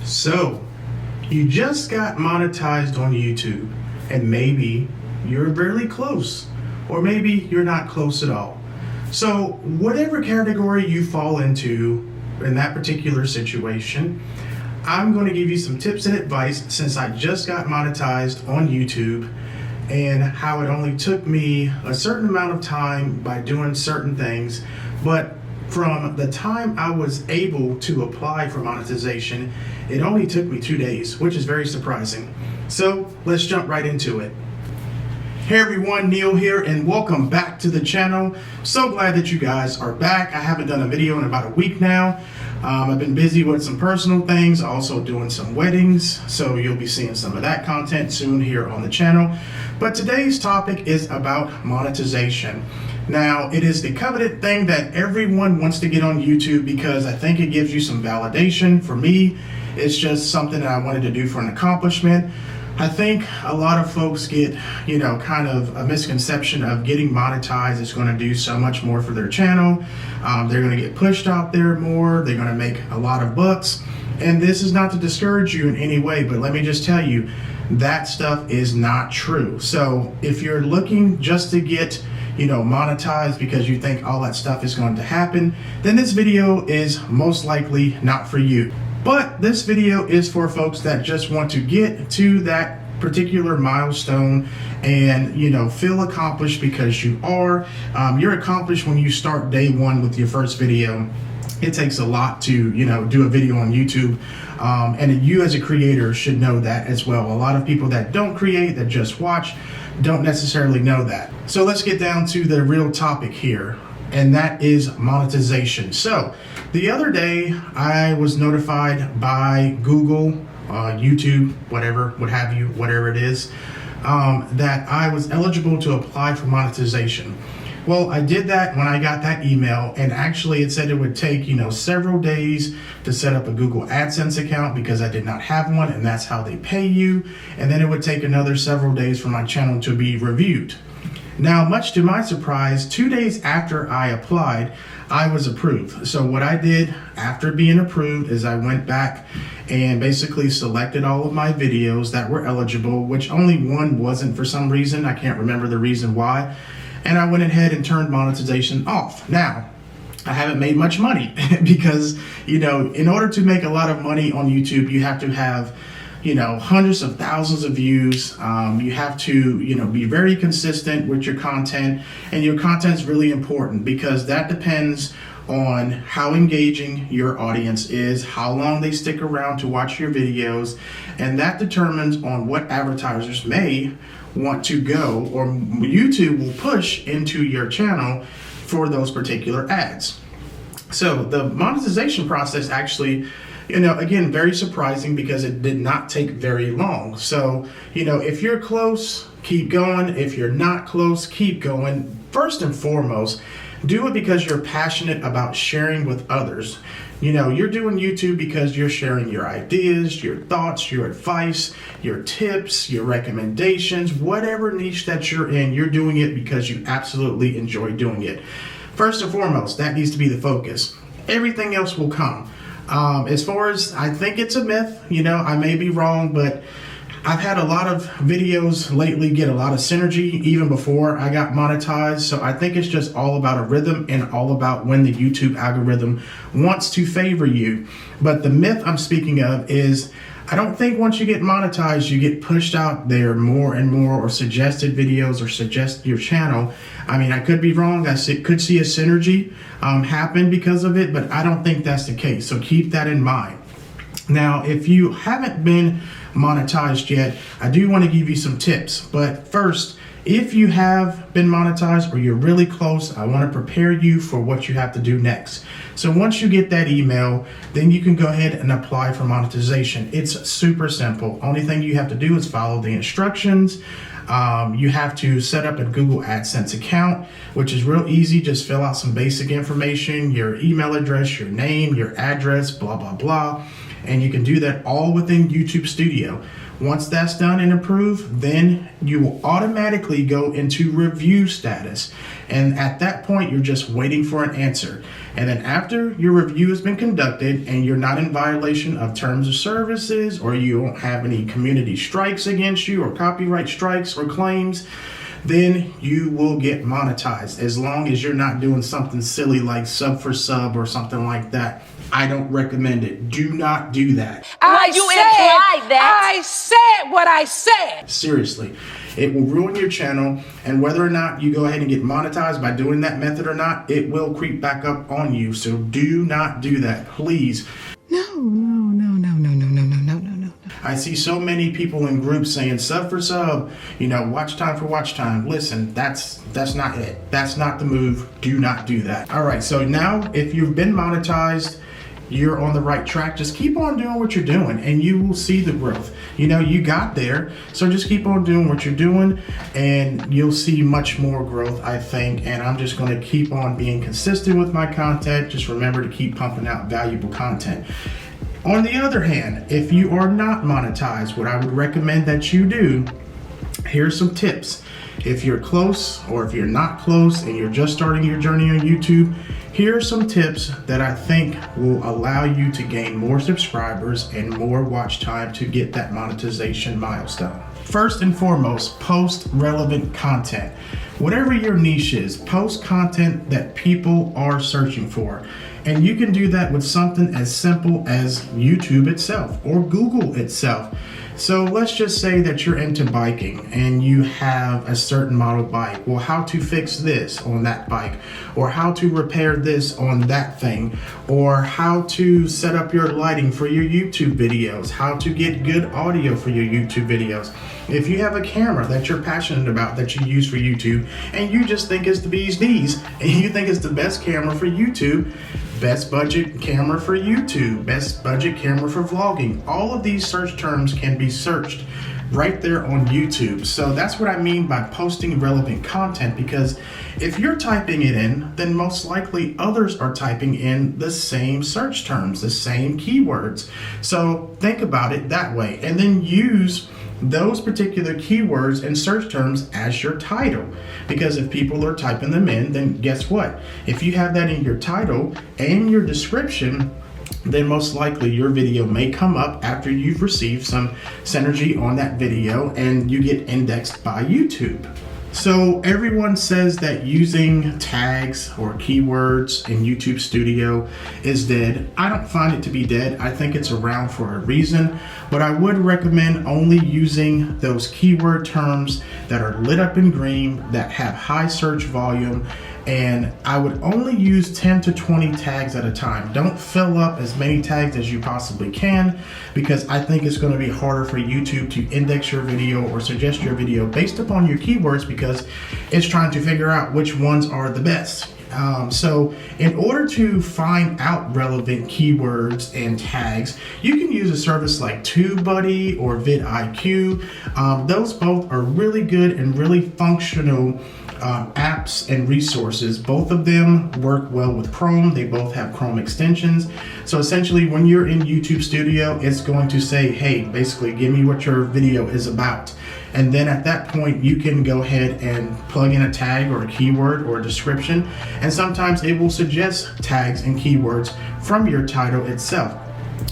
So, you just got monetized on YouTube, and maybe you're barely close, or maybe you're not close at all. So, whatever category you fall into in that particular situation, I'm going to give you some tips and advice since I just got monetized on YouTube and how it only took me a certain amount of time by doing certain things, but from the time I was able to apply for monetization, it only took me 2 days, which is very surprising. So let's jump right into it. Hey everyone, Neil here, and welcome back to the channel. So glad that you guys are back. I haven't done a video in about a week now. I've been busy with some personal things, also doing some weddings, so you'll be seeing some of that content soon here on the channel. But today's topic is about monetization. Now, it is the coveted thing that everyone wants to get on YouTube because I think it gives you some validation. For me, it's just something that I wanted to do for an accomplishment. I think a lot of folks get, kind of a misconception of getting monetized is going to do so much more for their channel. They're going to get pushed out there more. They're going to make a lot of bucks. And this is not to discourage you in any way, but let me just tell you, that stuff is not true. So if you're looking just to get monetized because you think all that stuff is going to happen, then this video is most likely not for you. But this video is for folks that just want to get to that particular milestone and feel accomplished, because you're accomplished when you start day one with your first video. It takes a lot to do a video on YouTube, and you as a creator should know that as well. A lot of people that don't create, that just watch, don't necessarily know that. So let's get down to the real topic here, and that is monetization. So the other day I was notified by Google, YouTube, whatever it is, that I was eligible to apply for monetization. Well, I did that when I got that email, and actually it said it would take, several days to set up a Google AdSense account because I did not have one, and that's how they pay you. And then it would take another several days for my channel to be reviewed. Now, much to my surprise, 2 days after I applied, I was approved. So what I did after being approved is I went back and basically selected all of my videos that were eligible, which only one wasn't for some reason. I can't remember the reason why. And I went ahead and turned monetization off. Now, I haven't made much money because, in order to make a lot of money on YouTube, you have to have, hundreds of thousands of views. You have to, be very consistent with your content, and your content is really important because that depends on how engaging your audience is, how long they stick around to watch your videos, and that determines on what advertisers may want to go, or YouTube will push into your channel for those particular ads. So the monetization process actually, again, very surprising because it did not take very long. So, if you're close, keep going. If you're not close, keep going. First and foremost, do it because you're passionate about sharing with others. You're doing YouTube because you're sharing your ideas, your thoughts, your advice, your tips, your recommendations, whatever niche that you're in, you're doing it because you absolutely enjoy doing it. First and foremost, that needs to be the focus. Everything else will come. As far as, I think it's a myth, I may be wrong, but I've had a lot of videos lately get a lot of synergy even before I got monetized. So I think it's just all about a rhythm and all about when the YouTube algorithm wants to favor you. But the myth I'm speaking of is, I don't think once you get monetized, you get pushed out there more and more, or suggested videos, or suggest your channel. I mean, I could be wrong. I could see a synergy happen because of it, but I don't think that's the case. So keep that in mind. Now, if you haven't been monetized yet, I do want to give you some tips. But first, if you have been monetized or you're really close, I want to prepare you for what you have to do next. So once you get that email, then you can go ahead and apply for monetization. It's super simple. Only thing you have to do is follow the instructions. You have to set up a Google AdSense account, which is real easy. Just fill out some basic information, your email address, your name, your address, blah, blah, blah. and you can do that all within YouTube Studio. Once that's done and approved, then you will automatically go into review status. And at that point, you're just waiting for an answer. And then after your review has been conducted and you're not in violation of terms of services, or you don't have any community strikes against you or copyright strikes or claims, then you will get monetized, as long as you're not doing something silly like sub for sub or something like that. I don't recommend it. Do not do that. I said what I said. Seriously, it will ruin your channel, and whether or not you go ahead and get monetized by doing that method or not, it will creep back up on you. So do not do that, please. No. I see so many people in groups saying sub for sub, watch time for watch time. Listen, that's not it. That's not the move. Do not do that. All right, so now if you've been monetized, you're on the right track. Just keep on doing what you're doing and you will see the growth. You got there, so just keep on doing what you're doing and you'll see much more growth, I think. And I'm just going to keep on being consistent with my content. Just remember to keep pumping out valuable content. On the other hand, if you are not monetized, what I would recommend that you do, here's some tips. If you're close or if you're not close and you're just starting your journey on YouTube, here are some tips that I think will allow you to gain more subscribers and more watch time to get that monetization milestone. First and foremost, post relevant content. Whatever your niche is, post content that people are searching for. And you can do that with something as simple as YouTube itself or Google itself. So let's just say that you're into biking and you have a certain model bike. Well, how to fix this on that bike, or how to repair this on that thing, or how to set up your lighting for your YouTube videos, how to get good audio for your YouTube videos. If you have a camera that you're passionate about that you use for YouTube and you just think it's the bee's knees and you think it's the best camera for YouTube, best budget camera for YouTube, best budget camera for vlogging, all of these search terms can be searched right there on YouTube. So that's what I mean by posting relevant content, because if you're typing it in, then most likely others are typing in the same search terms, the same keywords. So think about it that way, and then use those particular keywords and search terms as your title. Because if people are typing them in, then guess what? If you have that in your title and your description, then most likely your video may come up after you've received some synergy on that video and you get indexed by YouTube. So everyone says that using tags or keywords in YouTube Studio is dead. I don't find it to be dead. I think it's around for a reason, but I would recommend only using those keyword terms that are lit up in green, that have high search volume, and I would only use 10 to 20 tags at a time. Don't fill up as many tags as you possibly can, because I think it's going to be harder for YouTube to index your video or suggest your video based upon your keywords, because it's trying to figure out which ones are the best. So in order to find out relevant keywords and tags, you can use a service like TubeBuddy or vidIQ. Those both are really good and really functional apps and resources. Both of them work well with Chrome. They both have Chrome extensions. So essentially when you're in YouTube Studio, it's going to say, hey, basically give me what your video is about. And then at that point, you can go ahead and plug in a tag or a keyword or a description. And sometimes it will suggest tags and keywords from your title itself.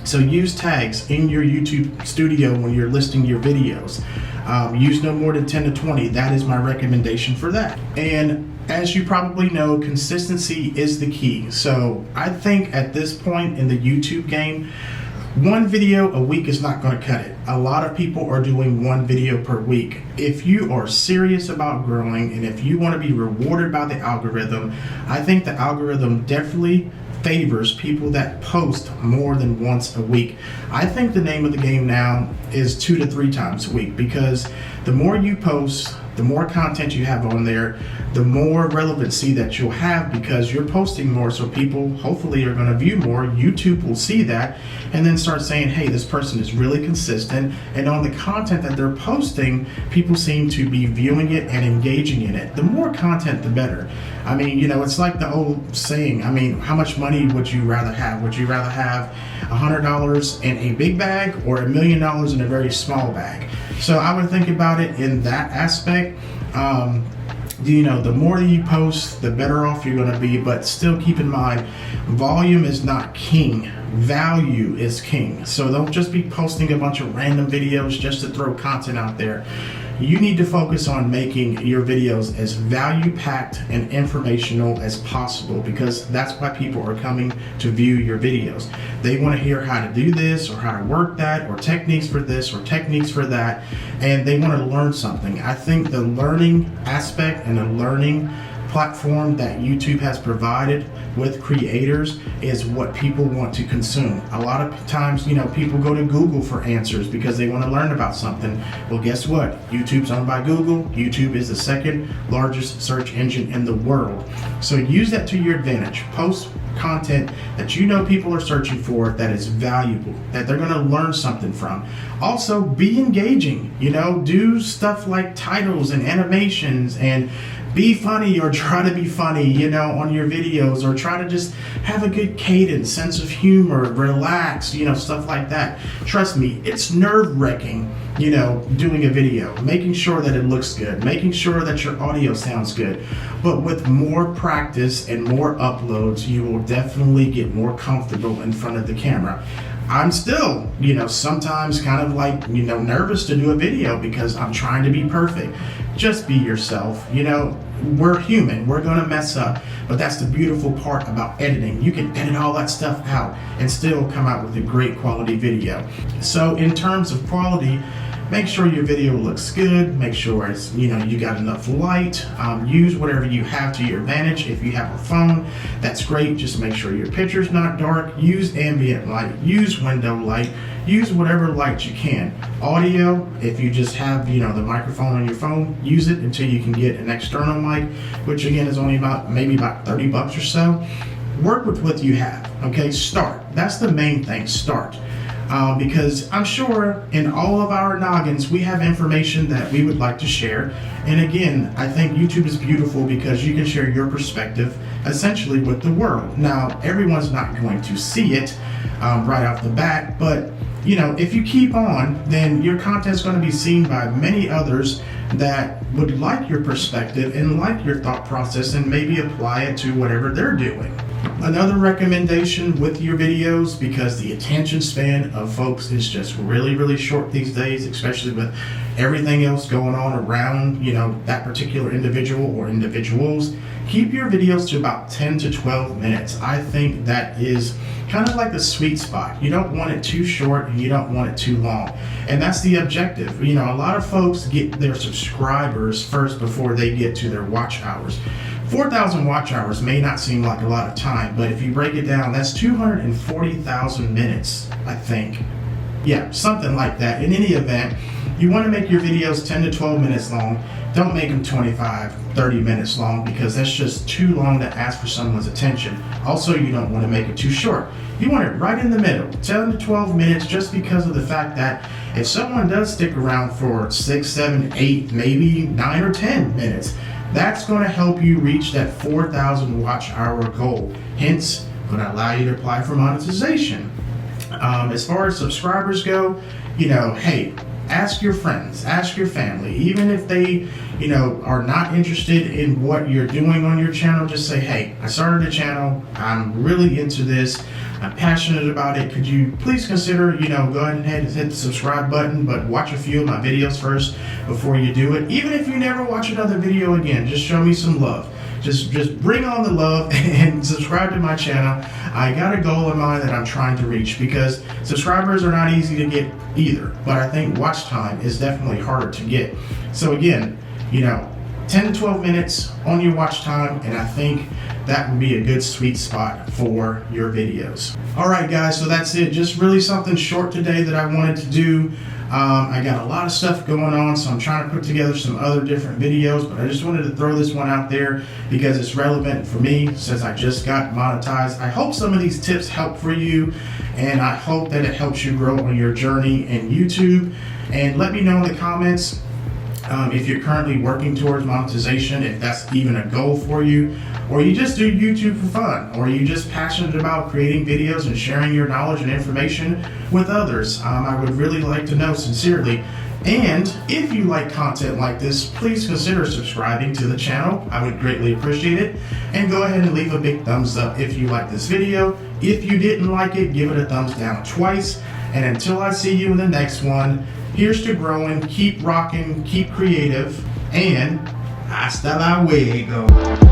So use tags in your YouTube Studio when you're listing your videos. Use no more than 10 to 20. That is my recommendation for that. And as you probably know, consistency is the key. So I think at this point in the YouTube game, one video a week is not going to cut it. A lot of people are doing one video per week. If you are serious about growing and if you want to be rewarded by the algorithm, I think the algorithm definitely favors people that post more than once a week. I think the name of the game now is 2 to 3 times a week, because the more you post, The more content you have on there, the more relevancy that you'll have because you're posting more, so people hopefully are going to view more. YouTube will see that and then start saying, hey, this person is really consistent, and on the content that they're posting, people seem to be viewing it and engaging in it. The more content, the better. I mean, it's like the old saying, how much money would you rather have? Would you rather have $100 in a big bag or $1 million in a very small bag? So I would think about it in that aspect. The more that you post, the better off you're going to be, but still keep in mind, volume is not king. Value is king. So don't just be posting a bunch of random videos just to throw content out there. You need to focus on making your videos as value-packed and informational as possible, because that's why people are coming to view your videos. They want to hear how to do this or how to work that or techniques for this or techniques for that, and they want to learn something. I think the learning aspect and the learning platform that YouTube has provided with creators is what people want to consume. A lot of times, people go to Google for answers because they want to learn about something. Well, guess what? YouTube's owned by Google. YouTube is the second largest search engine in the world. So use that to your advantage. Post content that people are searching for, that is valuable, that they're going to learn something from. Also, be engaging. Do stuff like titles and animations, and be funny or try to be funny, on your videos, or try to just have a good cadence, sense of humor, relax, stuff like that. Trust me, it's nerve-wracking, doing a video, making sure that it looks good, making sure that your audio sounds good. But with more practice and more uploads, you will definitely get more comfortable in front of the camera. I'm still, sometimes kind of like, nervous to do a video because I'm trying to be perfect. Just be yourself. We're human. We're going to mess up. But that's the beautiful part about editing. You can edit all that stuff out and still come out with a great quality video. So in terms of quality, make sure your video looks good. Make sure it's, you got enough light. Use whatever you have to your advantage. If you have a phone, that's great. Just make sure your picture's not dark. Use ambient light. Use window light. Use whatever light you can. Audio, if you just have, the microphone on your phone, use it until you can get an external mic, which again is only maybe about $30 or so. Work with what you have. Okay, start. That's the main thing. Start. Because I'm sure in all of our noggins, we have information that we would like to share. And again, I think YouTube is beautiful because you can share your perspective essentially with the world. Now, everyone's not going to see it right off the bat, but if you keep on, then your content is going to be seen by many others that would like your perspective and like your thought process and maybe apply it to whatever they're doing. Another recommendation with your videos, because the attention span of folks is just really, really short these days, especially with everything else going on around, that particular individual or individuals, keep your videos to about 10 to 12 minutes. I think that is kind of like the sweet spot. You don't want it too short and you don't want it too long. And that's the objective. A lot of folks get their subscribers first before they get to their watch hours. 4,000 watch hours may not seem like a lot of time, but if you break it down, that's 240,000 minutes, I think. Yeah, something like that. In any event, you want to make your videos 10 to 12 minutes long. Don't make them 25, 30 minutes long, because that's just too long to ask for someone's attention. Also, you don't want to make it too short. You want it right in the middle, 10 to 12 minutes, just because of the fact that if someone does stick around for 6, 7, 8, maybe 9 or 10 minutes, that's going to help you reach that 4,000 watch hour goal. Hence, going to allow you to apply for monetization. As far as subscribers go, hey, ask your friends, ask your family, even if they, are not interested in what you're doing on your channel. Just say, hey, I started a channel. I'm really into this. I'm passionate about it. Could you please consider, go ahead and hit the subscribe button, but watch a few of my videos first before you do it. Even if you never watch another video again, just show me some love. Just bring on the love and subscribe to my channel. I got a goal in mind that I'm trying to reach, because subscribers are not easy to get either, but I think watch time is definitely harder to get. So again, 10 to 12 minutes on your watch time, and I think that would be a good sweet spot for your videos. All right, guys, so that's it. Just really something short today that I wanted to do. I got a lot of stuff going on, so I'm trying to put together some other different videos, but I just wanted to throw this one out there because it's relevant for me since I just got monetized. I hope some of these tips help for you, and I hope that it helps you grow on your journey in YouTube. And let me know in the comments if you're currently working towards monetization, if that's even a goal for you, or you just do YouTube for fun, or you just passionate about creating videos and sharing your knowledge and information with others. I would really like to know sincerely. And if you like content like this, please consider subscribing to the channel. I would greatly appreciate it. And go ahead and leave a big thumbs up if you like this video. If you didn't like it, give it a thumbs down twice. And until I see you in the next one, here's to growing, keep rocking, keep creative, and hasta luego.